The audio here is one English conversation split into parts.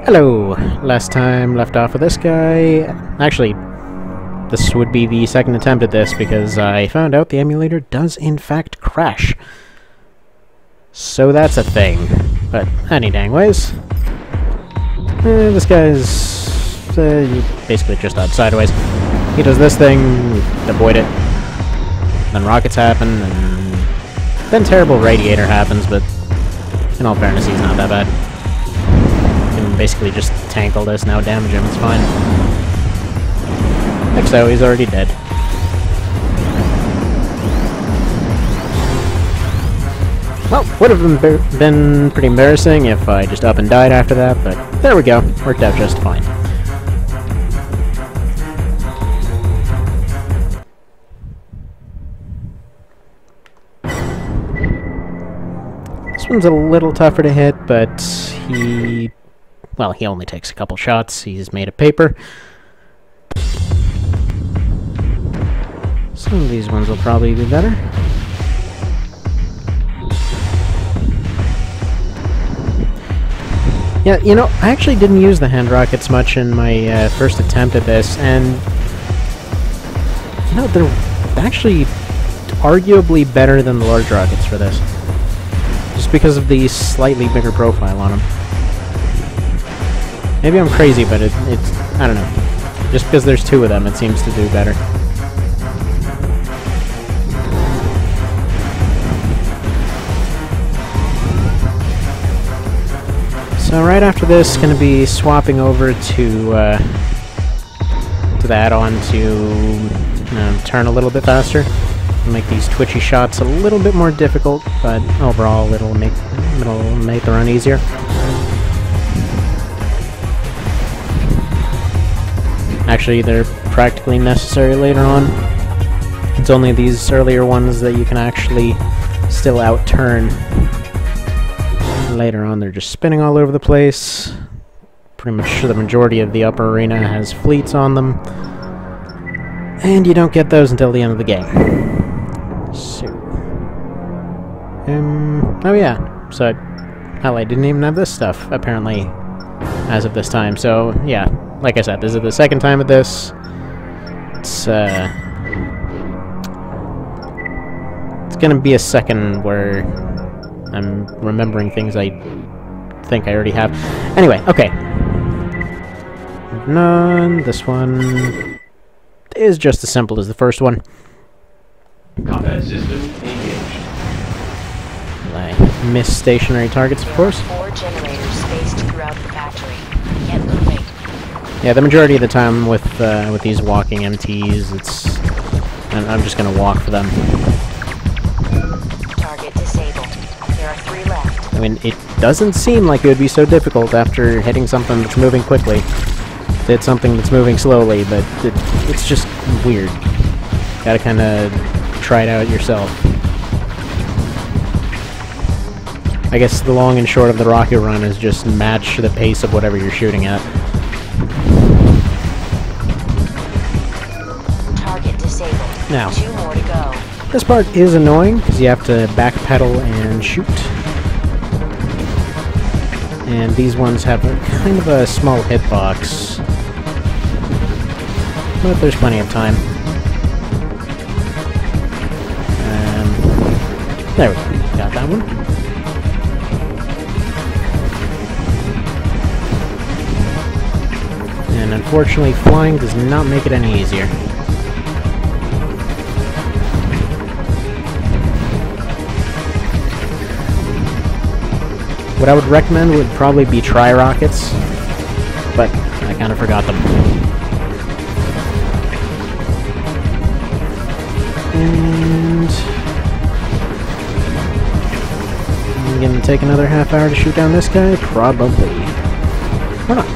Hello! Last time left off with this guy. Actually, this would be the second attempt at this because I found out the emulator does in fact crash. So that's a thing. But any dang ways. This guy's basically just out sideways. He does this thing, avoid it. Then rockets happen, and then terrible radiator happens, but in all fairness, he's not that bad. Basically just tank all this, now damage him, it's fine. Like so, he's already dead. Well, would have been pretty embarrassing if I just up and died after that, but there we go, worked out just fine. This one's a little tougher to hit, but he only takes a couple shots. He's made of paper. Some of these ones will probably be better. Yeah, you know, I actually didn't use the hand rockets much in my first attempt at this, and you know, they're actually arguably better than the large rockets for this. Just because of the slightly bigger profile on them. Maybe I'm crazy, but it's, I don't know. Just because there's two of them, it seems to do better. So right after this, going to be swapping over to the add-on to turn a little bit faster. Make these twitchy shots a little bit more difficult, but overall it'll make the run easier. Actually, they're practically necessary later on. It's only these earlier ones that you can actually still out-turn. Later on, they're just spinning all over the place. Pretty much the majority of the upper arena has fleets on them. And you don't get those until the end of the game. So... oh yeah, so... hell, I didn't even have this stuff, apparently, as of this time, so yeah. Like I said, this is the second time at this. It's gonna be a second where I'm remembering things I think I already have. Anyway, okay. None. This one is just as simple as the first one. Combat system engaged. I miss stationary targets, of course. 4 generators spaced throughout the factory. Can't locate. Yeah, the majority of the time with these walking MTs, I'm just gonna walk for them. Target disabled. There are 3 left. I mean, it doesn't seem like it would be so difficult after hitting something that's moving quickly to hit something that's moving slowly, but it's just weird. Gotta kinda try it out yourself. I guess the long and short of the rocket run is just match the pace of whatever you're shooting at. Target disabled. Now, 2 more to go. this part is annoying because you have to backpedal and shoot. And these ones have kind of a small hitbox. But there's plenty of time. There we go. Got that one. And unfortunately, flying does not make it any easier. What I would recommend would probably be tri-rockets, but I kind of forgot them. And I'm gonna take another half hour to shoot down this guy? Probably. Or not.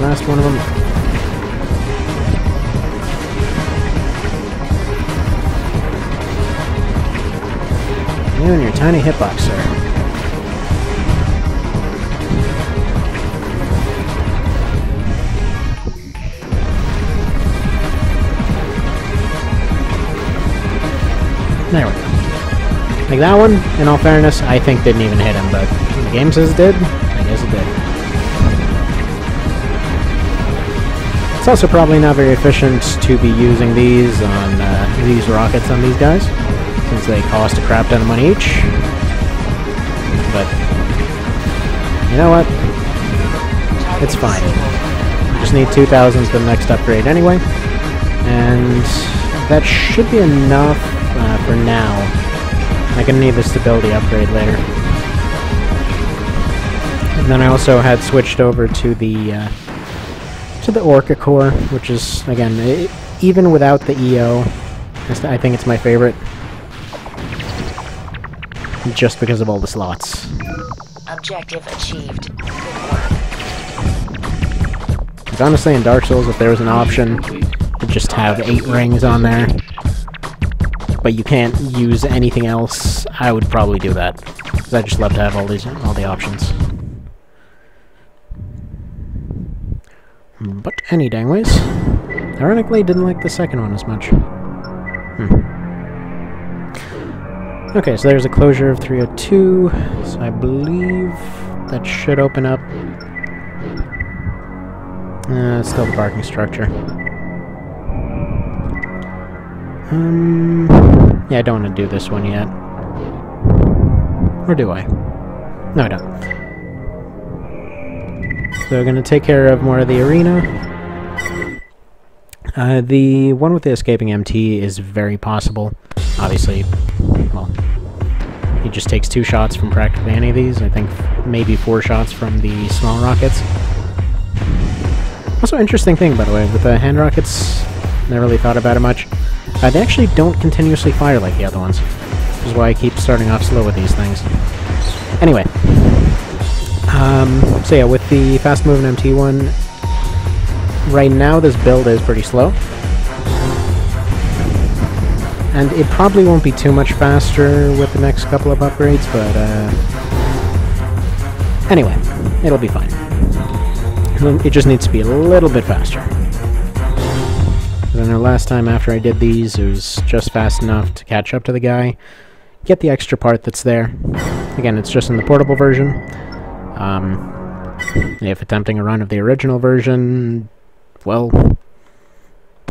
Last one of them. You and your tiny hitbox, sir. There we go. Like that one, in all fairness, I think didn't even hit him, but the game says it did. I guess it did. It's also probably not very efficient to be using these on these rockets on these guys, since they cost a crap ton of money each. But you know what? It's fine. We just need 2,000 for the next upgrade anyway, and that should be enough for now. I'm gonna need the stability upgrade later. And then I also had switched over to the Orca core, which is, again, even without the EO, I think it's my favorite. Just because of all the slots. Objective achieved. Good work. Because honestly, in Dark Souls, if there was an option to just have 8 rings on there, but you can't use anything else, I would probably do that. Because I just love to have all the options. But any dang ways, ironically, didn't like the second one as much. Okay, so there's a closure of 302, so I believe that should open up. Still the parking structure. Yeah, I don't want to do this one yet. Or do I? No, I don't. So we're going to take care of more of the arena. The one with the escaping MT is very possible. Obviously, well, he just takes 2 shots from practically any of these. I think maybe 4 shots from the small rockets. Also, interesting thing, by the way, with the hand rockets, never really thought about it much. They actually don't continuously fire like the other ones, which is why I keep starting off slow with these things. Anyway, so yeah, with the fast-moving MT one, right now this build is pretty slow. And it probably won't be too much faster with the next couple of upgrades, but anyway, it'll be fine. It just needs to be a little bit faster. I know last time after I did these, it was just fast enough to catch up to the guy, get the extra part that's there. Again, it's just in the portable version. If attempting a run of the original version, well,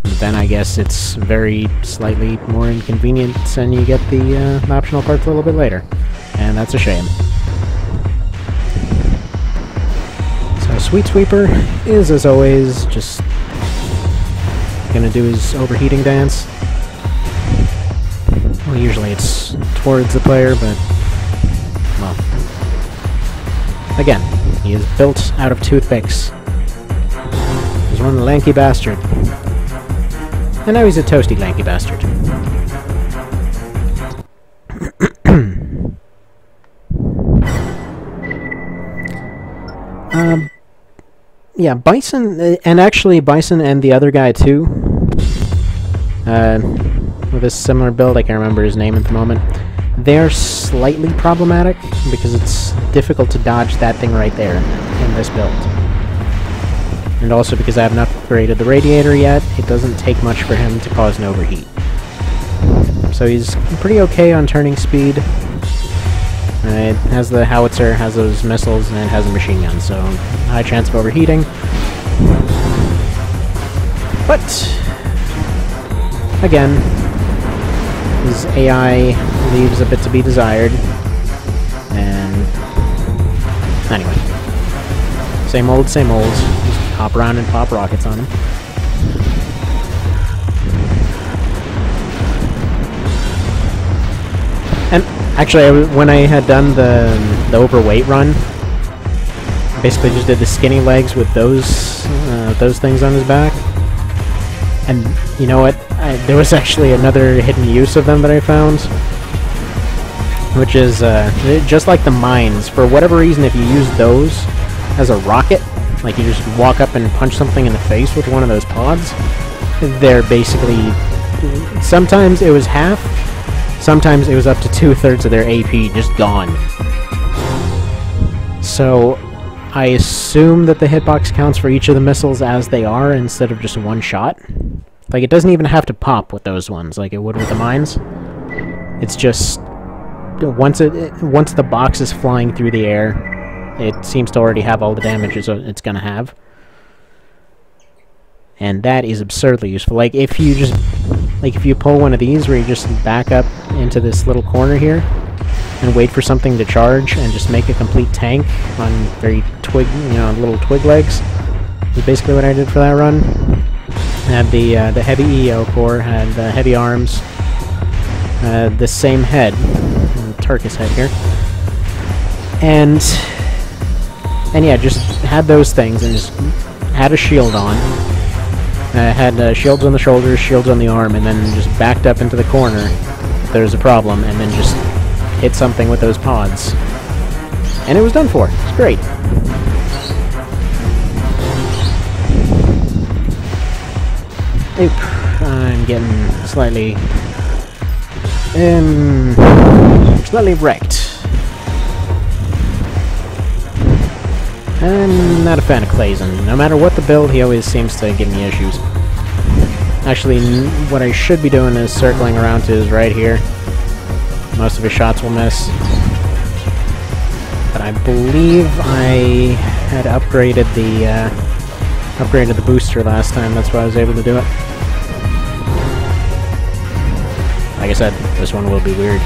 then I guess it's very slightly more inconvenient and you get the optional parts a little bit later. And that's a shame. So Sweet Sweeper is, as always, just gonna do his overheating dance. Well, usually it's towards the player, but, well, again, he is built out of toothpicks. He's one lanky bastard. And now he's a toasty lanky bastard. Yeah, Bison, and actually Bison and the other guy too, with a similar build, I can't remember his name at the moment, they're slightly problematic, because it's difficult to dodge that thing right there in this build. And also because I haven't upgraded the radiator yet, it doesn't take much for him to cause an overheat. So he's pretty okay on turning speed. It has the howitzer, has those missiles, and it has a machine gun, so high chance of overheating. But, again, his AI leaves a bit to be desired. And, anyway. Same old, same old. Just hop around and pop rockets on him. And actually, when I had done the overweight run, basically just did the skinny legs with those things on his back. And you know what? There was actually another hidden use of them that I found, which is just like the mines. For whatever reason, if you use those as a rocket, like you just walk up and punch something in the face with one of those pods, they're basically, sometimes it was half, sometimes it was up to 2/3 of their AP just gone. So I assume that the hitbox counts for each of the missiles as they are instead of just one shot. Like, it doesn't even have to pop with those ones like it would with the mines. It's just once the box is flying through the air, it seems to already have all the damage it's gonna have. And that is absurdly useful. Like if you pull one of these where you just back up into this little corner here and wait for something to charge and just make a complete tank on very little twig legs, is basically what I did for that run. Had the heavy EO core, had the heavy arms, the same head, Tarkus head here, and yeah, just had those things and just had a shield on. Had shields on the shoulders, shields on the arm, and then just backed up into the corner if there was a problem, and then just hit something with those pods. And it was done for. It's great. Oop. I'm getting slightly wrecked. I'm not a fan of Clazen. No matter what the build, he always seems to give me issues. Actually, what I should be doing is circling around to his right here. Most of his shots will miss. But I believe I had upgraded the booster last time. That's why I was able to do it. Like I said, this one will be weird.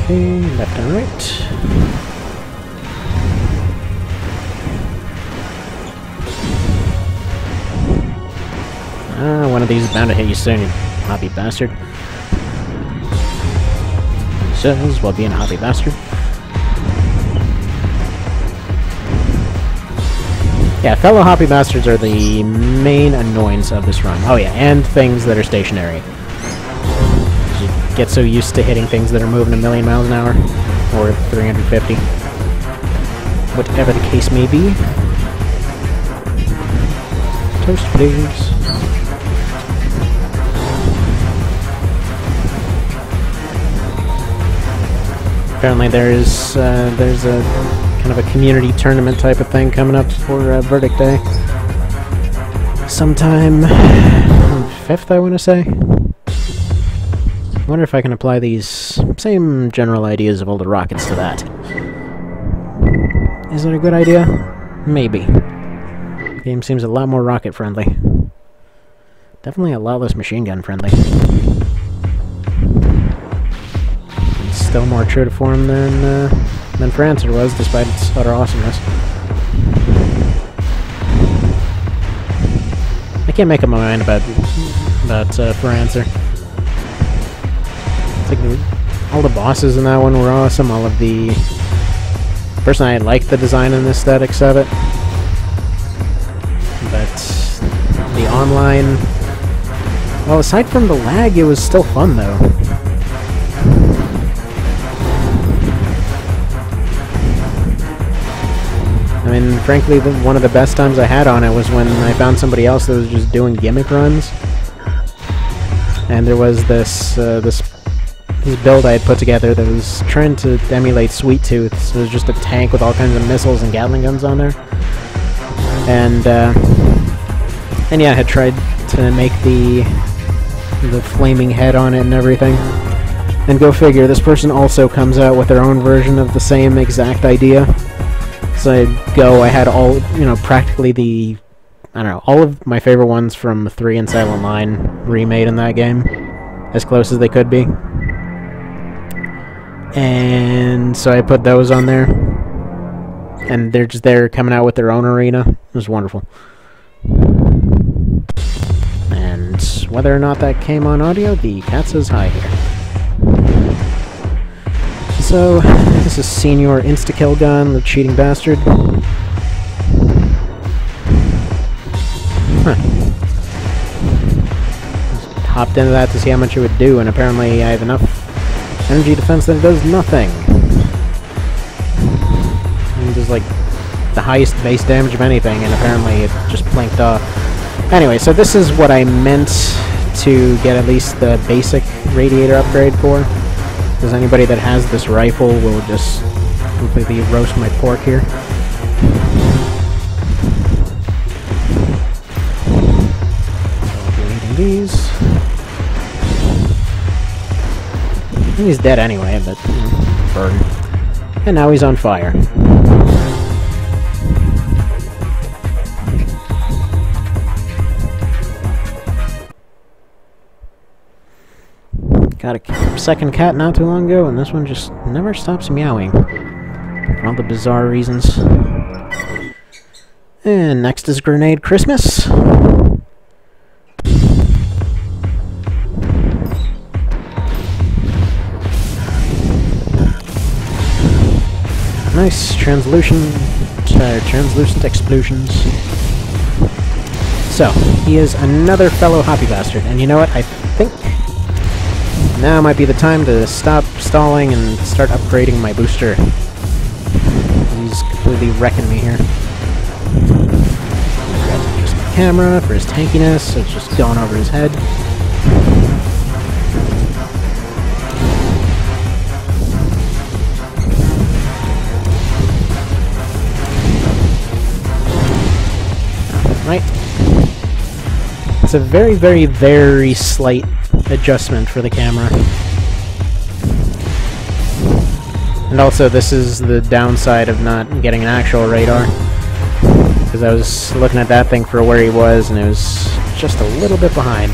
Okay, left and right. One of these is bound to hit you soon, you hobby bastard. He says, while being a hobby bastard. Yeah, fellow hobby bastards are the main annoyance of this run. Oh yeah, and things that are stationary. You get so used to hitting things that are moving a million miles an hour, or 350. Whatever the case may be. Toast, please. Apparently there's a kind of a community tournament type of thing coming up for Verdict Day. Sometime on 5th, I want to say. I wonder if I can apply these same general ideas of all the rockets to that. Is it a good idea? Maybe. The game seems a lot more rocket friendly. Definitely a lot less machine gun friendly. Still more true to form than Francer was, despite its utter awesomeness. I can't make up my mind about Francer. It's like all the bosses in that one were awesome. All of the... Personally, I liked the design and aesthetics of it. But the online... Well, aside from the lag, it was still fun, though. I mean, frankly, one of the best times I had on it was when I found somebody else that was just doing gimmick runs. And there was this build I had put together that was trying to emulate Sweet Tooth. So it was just a tank with all kinds of missiles and Gatling guns on there. And yeah, I had tried to make the flaming head on it and everything. And go figure, this person also comes out with their own version of the same exact idea. So I had all, practically all of my favorite ones from 3 and Silent Line remade in that game, as close as they could be. And so I put those on there, and they're coming out with their own arena. It was wonderful. And whether or not that came on audio, the cat says hi here. So, this is Senior Insta-Kill Gun, the cheating bastard. Huh. Just hopped into that to see how much it would do, and apparently I have enough energy defense that it does nothing. It does like the highest base damage of anything, and apparently it just blinked off. Anyway, so this is what I meant to get at least the basic radiator upgrade for. Because anybody that has this rifle will just completely roast my pork here. So I'll be eating these. He's dead anyway, but burn. And now he's on fire. Got a second cat not too long ago, and this one just never stops meowing. For all the bizarre reasons. And next is Grenade Christmas. Nice translucent explosions. So, he is another fellow hobby bastard, and you know what? I think now might be the time to stop stalling and start upgrading my booster. He's completely wrecking me here. Just my camera for his tankiness, so it's just going over his head. Right. It's a very, very, very slight adjustment for the camera. And also, this is the downside of not getting an actual radar. Because I was looking at that thing for where he was, and it was just a little bit behind.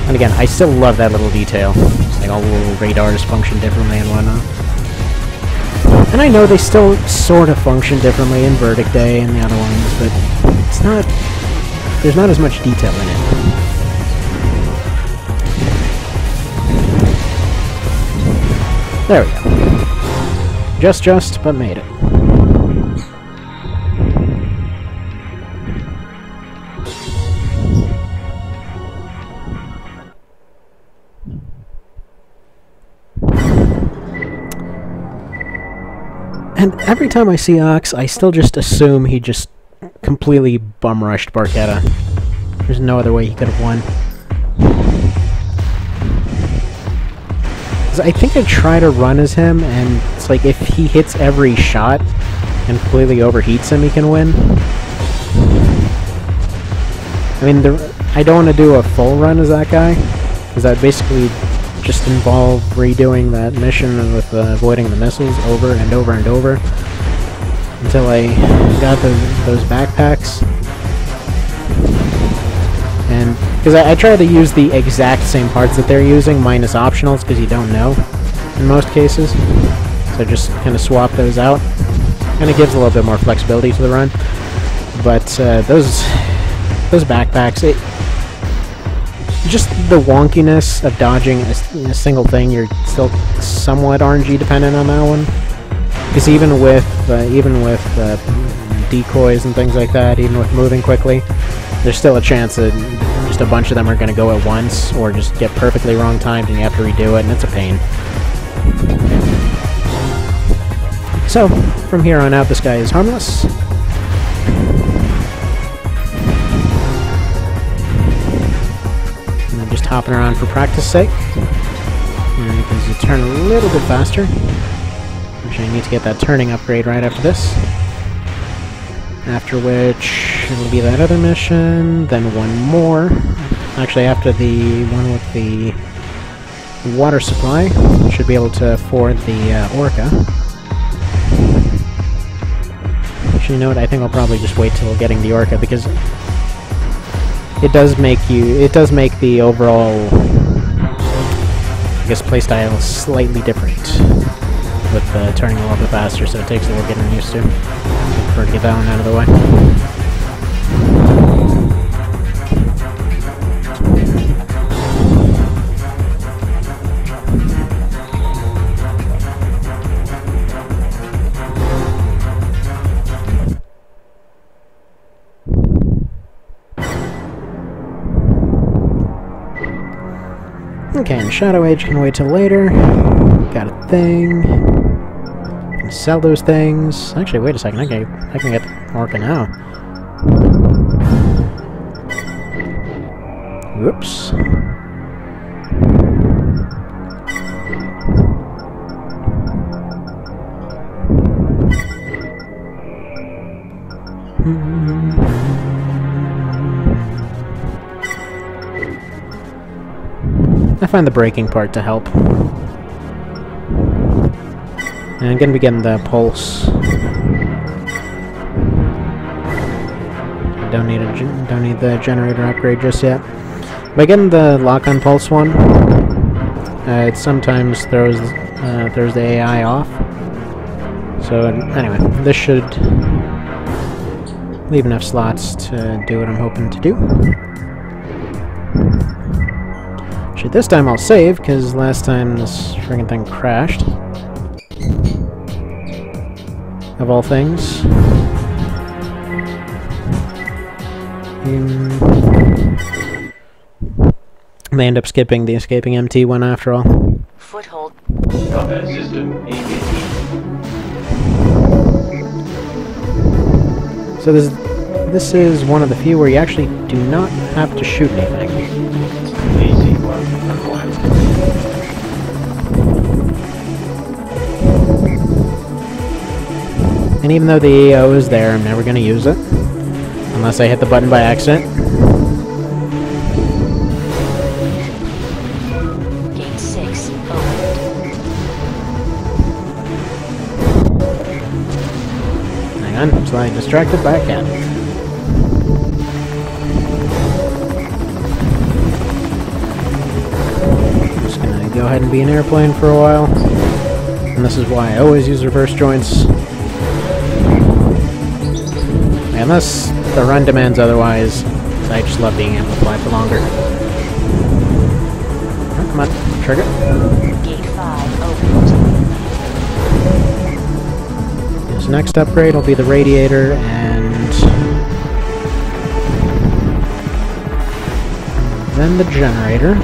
And again, I still love that little detail. It's like all the little radars function differently and whatnot. And I know they still sort of function differently in Verdict Day and the other ones, but it's not... there's not as much detail in it. There we go. Just, but made it. And every time I see Ox, I still just assume he just completely bum-rushed Barchetta. There's no other way he could have won. 'Cause I think I try to run as him, and it's like if he hits every shot and completely overheats him, he can win. I mean, I don't want to do a full run as that guy, because that basically just involve redoing that mission with avoiding the missiles over and over and over until I got those backpacks. And because I try to use the exact same parts that they're using minus optionals, because you don't know in most cases, so just kind of swap those out, and it gives a little bit more flexibility to the run. But those backpacks, just the wonkiness of dodging a single thing, you're still somewhat RNG dependent on that one. Because even with decoys and things like that, even with moving quickly, there's still a chance that just a bunch of them are going to go at once, or just get perfectly wrong timed and you have to redo it, and it's a pain. So, from here on out, this guy is harmless. Just hopping around for practice sake. And because you turn a little bit faster. Actually, I need to get that turning upgrade right after this. After which, it'll be that other mission, then one more. Actually, after the one with the water supply, should be able to afford the Orca. Actually, you know what? I think I'll probably just wait till getting the Orca, because it does make the overall, I guess, playstyle slightly different with turning a little bit faster, so it takes a little getting used to. I prefer to get that one out of the way. Okay, and Shadow Age can wait till later. Got a thing. Can sell those things. Actually, wait a second. I can get the Orca now. Whoops. I find the braking part to help. And I'm gonna be getting the pulse. Don't need the generator upgrade just yet. By getting the lock-on pulse one, it sometimes throws the AI off. So anyway, this should leave enough slots to do what I'm hoping to do. Shit, this time I'll save, because last time this friggin' thing crashed. Of all things. They end up skipping the escaping MT one after all. Foothold. Combat system engaged. So this is one of the few where you actually do not have to shoot anything. AC-1 acquired. And even though the EO is there, I'm never going to use it. Unless I hit the button by accident. Gate 6 opened. Hang on, I'm slightly distracted by a cat. I'm just going to go ahead and be an airplane for a while. And this is why I always use reverse joints. Unless the run demands otherwise, I just love being able to fly for longer. Oh, come on, trigger. Gate 5 opened. This next upgrade will be the radiator, and then the generator.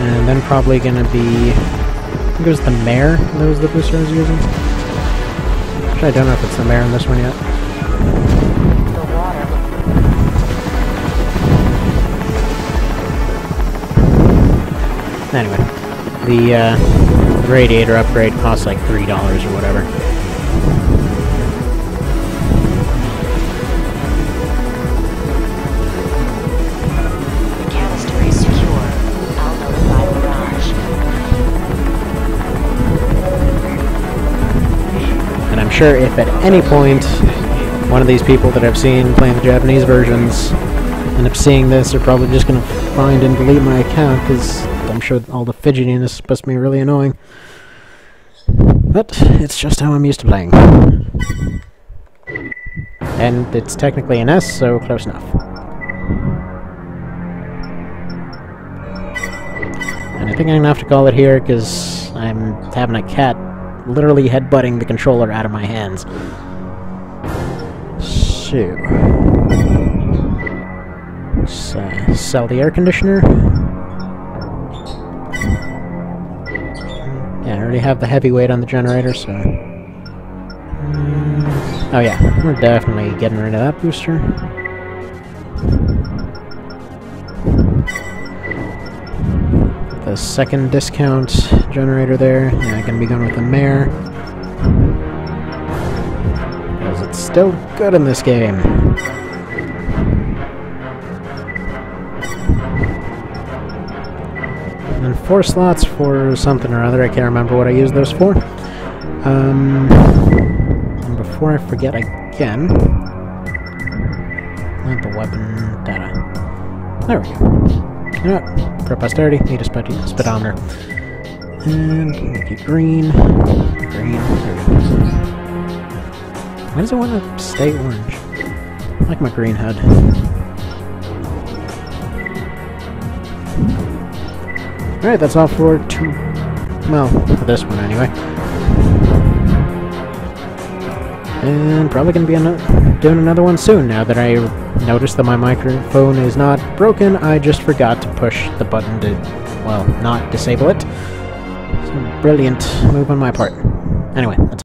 And then probably gonna be, I think it was the mare that was the booster I was using. I don't know if it's the mare in this one yet. The water. Anyway, the radiator upgrade costs like $3 or whatever. The canister is secure. I'll notify Mirage. And I'm sure if at any point one of these people that I've seen playing the Japanese versions end up seeing this, they're probably just going to find and delete my account, because I'm sure all the fidgetiness must be really annoying. But it's just how I'm used to playing. And it's technically an S, so close enough. And I think I'm going to have to call it here, because I'm having a cat literally headbutting the controller out of my hands. So, let's sell the air conditioner. Yeah, I already have the heavyweight on the generator, so... oh yeah, we're definitely getting rid of that booster. The second discount generator there. Yeah, I'm gonna be going with the mare. Because it's still good in this game. And then 4 slots for something or other. I can't remember what I used those for. And before I forget again... not the weapon data. There we go. You know what? For posterity, need a speedometer. And make it green. Green. There we go. Why does it want to stay orange? I like my green HUD. Alright, that's all for well, for this one anyway. And probably going to be doing another one soon, now that I noticed that my microphone is not broken. I just forgot to push the button to, well, not disable it. So, brilliant move on my part. Anyway, that's